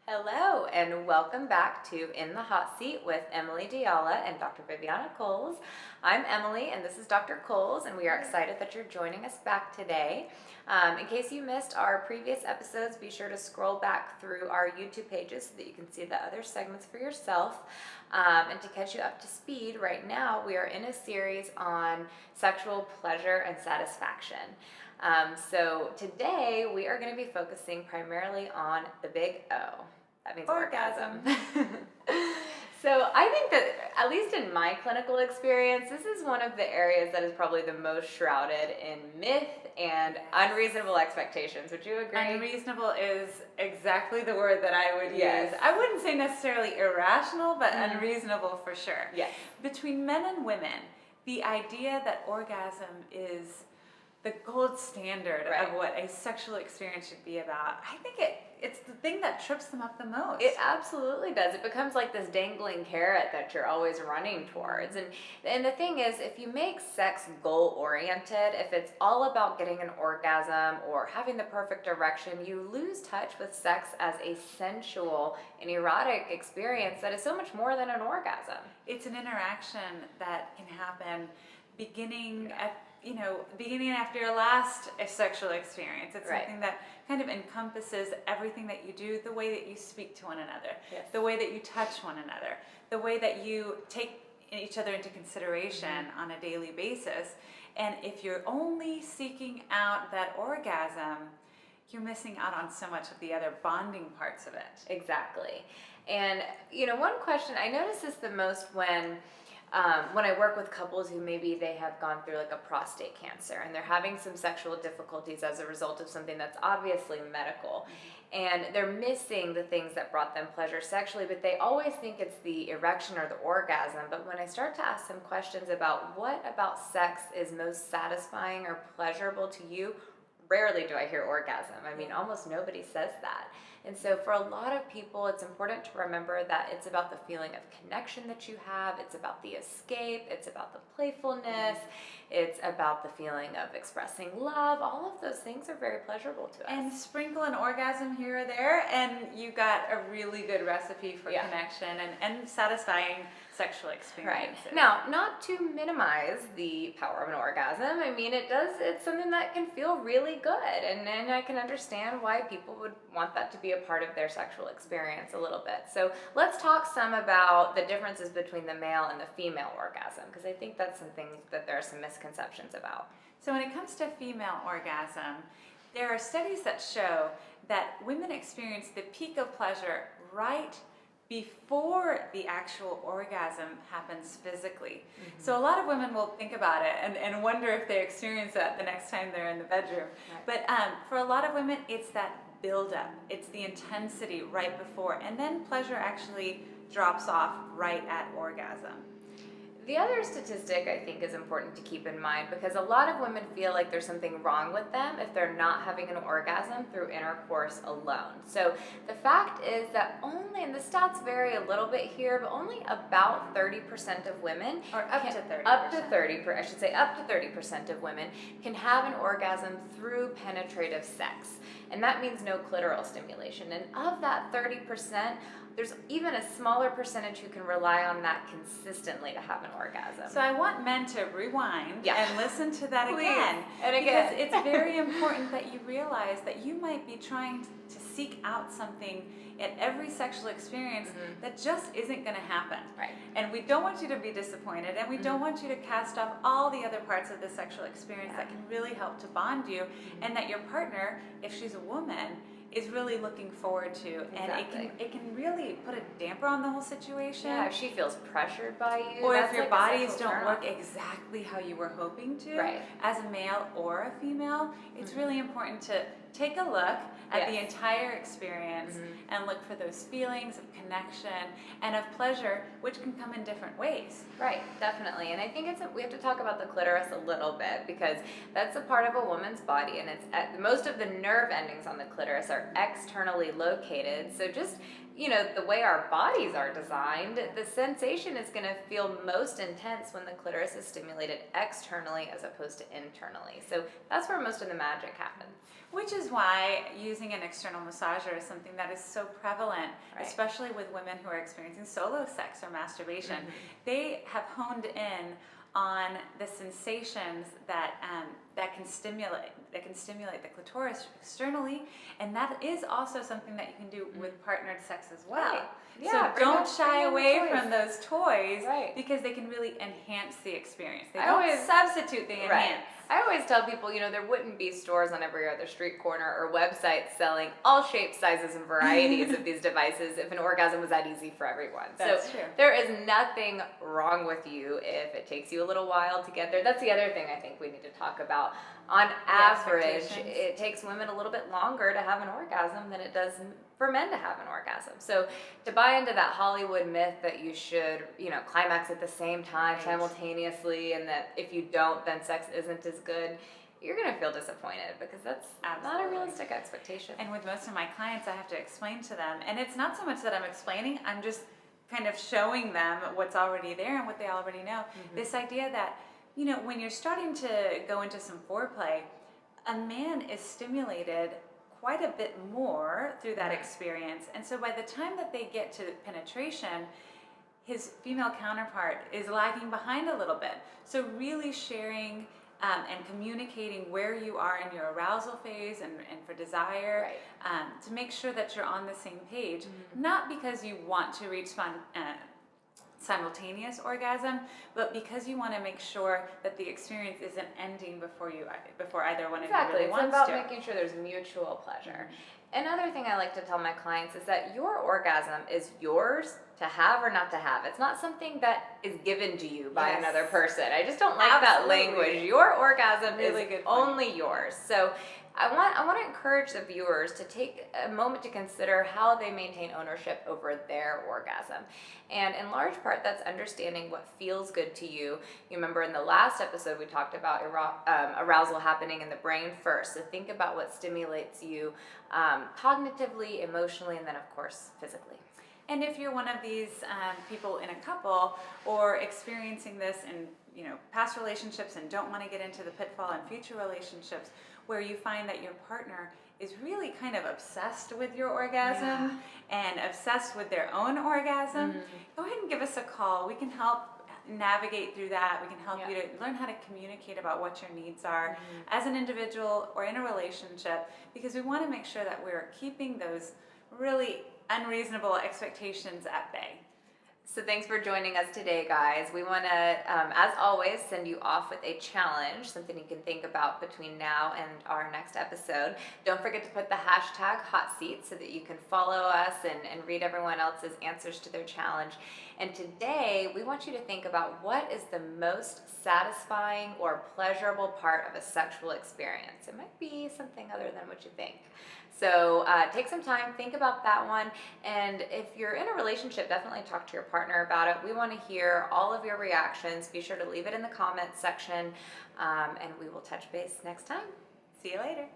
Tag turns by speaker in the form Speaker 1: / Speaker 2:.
Speaker 1: Hello, and welcome back to In the Hot Seat with Emily DeAyala and Dr. Viviana Coles. I'm Emily, and this is Dr. Coles, and we are excited that you're joining us back today. In case you missed our previous episodes, be sure to scroll back through our YouTube pages so that you can see the other segments for yourself. And to catch you up to speed, right now we are in a series on sexual pleasure and satisfaction. So today we are going to be focusing primarily on the big O. That means orgasm. So I think that, at least in my clinical experience, this is one of the areas that is probably the most shrouded in myth and unreasonable expectations. Would you agree?
Speaker 2: Unreasonable is exactly the word that I would
Speaker 1: Yes.
Speaker 2: use. I wouldn't say necessarily irrational, but unreasonable for sure.
Speaker 1: Yes.
Speaker 2: Between men and women, the idea that orgasm is the gold standard
Speaker 1: Right.
Speaker 2: of what a sexual experience should be about, I think it's the thing that trips them up the most.
Speaker 1: It absolutely does. It becomes like this dangling carrot that you're always running towards. And the thing is, if you make sex goal-oriented, if it's all about getting an orgasm or having the perfect erection, you lose touch with sex as a sensual and erotic experience that is so much more than an orgasm.
Speaker 2: It's an interaction that can happen beginning after your last sexual experience. It's
Speaker 1: Right.
Speaker 2: something that kind of encompasses everything that you do, the way that you speak to one another,
Speaker 1: Yes.
Speaker 2: the way that you touch one another, the way that you take each other into consideration on a daily basis. And if you're only seeking out that orgasm, you're missing out on so much of the other bonding parts of it.
Speaker 1: Exactly. And, one question, I notice this the most when I work with couples who maybe they have gone through like a prostate cancer and they're having some sexual difficulties as a result of something that's obviously medical. And they're missing the things that brought them pleasure sexually, but they always think it's the erection or the orgasm. But when I start to ask them questions about what about sex is most satisfying or pleasurable to you, rarely do I hear orgasm. I mean, almost nobody says that. And so for a lot of people, it's important to remember that it's about the feeling of connection that you have. It's about the escape. It's about the playfulness. It's about the feeling of expressing love. All of those things are very pleasurable to us.
Speaker 2: And sprinkle an orgasm here or there, and you got a really good recipe for connection and satisfying sexual experiences.
Speaker 1: Right. Now, not to minimize the power of an orgasm. I mean, it's something that can feel really good. And I can understand why people would want that to be a part of their sexual experience a little bit. So let's talk some about the differences between the male and the female orgasm, because I think that's something that there are some misconceptions about.
Speaker 2: So when it comes to female orgasm, there are studies that show that women experience the peak of pleasure right before the actual orgasm happens physically. So a lot of women will think about it and wonder if they experience that the next time they're in the bedroom. Right. But for a lot of women, it's that buildup. It's the intensity right before, and then pleasure actually drops off right at orgasm.
Speaker 1: The other statistic I think is important to keep in mind, because a lot of women feel like there's something wrong with them if they're not having an orgasm through intercourse alone. So the fact is that only, and the stats vary a little bit here, but only about 30% of women,
Speaker 2: Or up to 30%.
Speaker 1: up to 30% of women can have an orgasm through penetrative sex. And that means no clitoral stimulation. And of that 30%, there's even a smaller percentage who can rely on that consistently to have an orgasm.
Speaker 2: So I want men to rewind and listen to that
Speaker 1: Please.
Speaker 2: again.
Speaker 1: And again.
Speaker 2: Because it's very important that you realize that you might be trying to seek out something at every sexual experience that just isn't going to happen.
Speaker 1: Right.
Speaker 2: And we don't want you to be disappointed, and we don't want you to cast off all the other parts of the sexual experience that can really help to bond you, and that your partner, if she's a woman, is really looking forward to.
Speaker 1: Exactly.
Speaker 2: And it can really put a damper on the whole situation.
Speaker 1: Yeah, if she feels pressured by you.
Speaker 2: Or
Speaker 1: that's
Speaker 2: if your
Speaker 1: like a
Speaker 2: bodies
Speaker 1: sexual
Speaker 2: don't
Speaker 1: turn
Speaker 2: work
Speaker 1: on.
Speaker 2: exactly how you were hoping to,
Speaker 1: Right.
Speaker 2: as a male or a female, it's really important to take a look at the entire experience and look for those feelings of connection and of pleasure, which can come in different ways.
Speaker 1: Right, definitely. And I think we have to talk about the clitoris a little bit, because that's a part of a woman's body, and most of the nerve endings on the clitoris are externally located. So just, the way our bodies are designed, the sensation is going to feel most intense when the clitoris is stimulated externally as opposed to internally. So that's where most of the magic happens.
Speaker 2: Which is is why using an external massager is something that is so prevalent,
Speaker 1: Right.
Speaker 2: especially with women who are experiencing solo sex or masturbation. They have honed in on the sensations that can stimulate the clitoris externally, and that is also something that you can do with partnered sex as well.
Speaker 1: Right. Yeah,
Speaker 2: so don't shy
Speaker 1: bring in the
Speaker 2: away
Speaker 1: toys.
Speaker 2: from those toys,
Speaker 1: Right.
Speaker 2: because they can really enhance the experience. They
Speaker 1: I
Speaker 2: don't
Speaker 1: always-
Speaker 2: substitute, they
Speaker 1: Right.
Speaker 2: enhance.
Speaker 1: I always tell people, there wouldn't be stores on every other street corner or websites selling all shapes, sizes, and varieties of these devices if an orgasm was that easy for everyone.
Speaker 2: That's
Speaker 1: so
Speaker 2: true.
Speaker 1: there is nothing wrong with you if it takes you a little while to get there. That's the other thing I think we need to talk about. On average,
Speaker 2: expectations.
Speaker 1: it takes women a little bit longer to have an orgasm than it does for men to have an orgasm. So to buy into that Hollywood myth that you should, climax at the same time
Speaker 2: Right.
Speaker 1: simultaneously, and that if you don't, then sex isn't as good, you're going to feel disappointed, because that's not a
Speaker 2: Absolutely.
Speaker 1: realistic expectation.
Speaker 2: And with most of my clients, I have to explain to them, and it's not so much that I'm explaining, I'm just kind of showing them what's already there and what they already know. This idea that, when you're starting to go into some foreplay, a man is stimulated quite a bit more through that experience. And so by the time that they get to penetration, his female counterpart is lagging behind a little bit. So really sharing and communicating where you are in your arousal phase and for desire, to make sure that you're on the same page, not because you want to reach simultaneous orgasm, but because you want to make sure that the experience isn't ending before either one of you really
Speaker 1: It's
Speaker 2: wants
Speaker 1: about
Speaker 2: to.
Speaker 1: making sure there's mutual pleasure. Another thing I like to tell my clients is that your orgasm is yours to have or not to have. It's not something that is given to you by
Speaker 2: Yes.
Speaker 1: another person. I just don't like that
Speaker 2: Absolutely.
Speaker 1: language. Your orgasm
Speaker 2: Really
Speaker 1: is
Speaker 2: good point.
Speaker 1: only yours. So I want to encourage the viewers to take a moment to consider how they maintain ownership over their orgasm. And in large part, that's understanding what feels good to you. You remember in the last episode, we talked about arousal happening in the brain first. So think about what stimulates you cognitively, emotionally, and then, of course, physically.
Speaker 2: And if you're one of these people in a couple or experiencing this in past relationships and don't want to get into the pitfall in future relationships, where you find that your partner is really kind of obsessed with your orgasm and obsessed with their own orgasm, go ahead and give us a call. We can help navigate through that. We can help you to learn how to communicate about what your needs are as an individual or in a relationship, because we want to make sure that we're keeping those really unreasonable expectations at bay.
Speaker 1: So thanks for joining us today, guys. We want to, as always, send you off with a challenge, something you can think about between now and our next episode. Don't forget to put the hashtag #HotSeat so that you can follow us and read everyone else's answers to their challenge. And today, we want you to think about what is the most satisfying or pleasurable part of a sexual experience. It might be something other than what you think. So take some time, think about that one. And if you're in a relationship, definitely talk to your partner about it. We want to hear all of your reactions. Be sure to leave it in the comments section, and we will touch base next time.
Speaker 2: See you later.